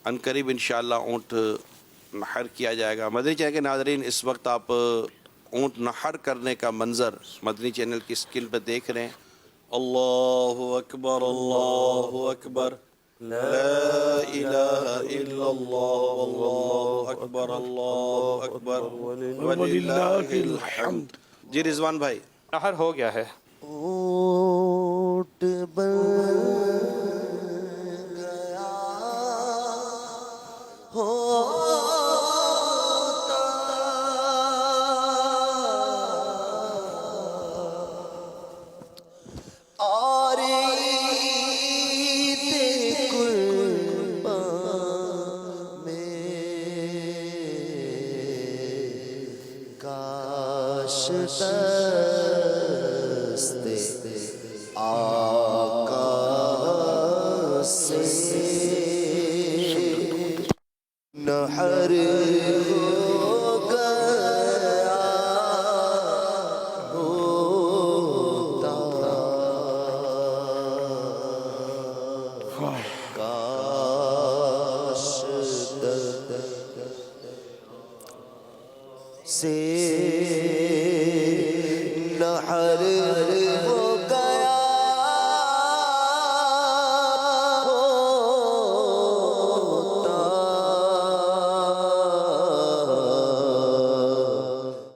عنقریب انشاءاللہ اونٹ نحر کیا جائے گا۔ مدنی چینل کے ناظرین، اس وقت آپ اونٹ نحر کرنے کا منظر مدنی چینل کی اسکرین پہ دیکھ رہے ہیں۔ اللہ اکبر، اللہ اکبر، لا الہ الا اللہ، واللہ اکبر، اللہ اکبر، وللہ الحمد۔ جی رضوان بھائی، نحر ہو گیا ہے۔ اونٹ بن گیا ہوتا اور عید قربان میں کاش دست آقا سے نحر ہو گیا ہوتا، کاش دست سے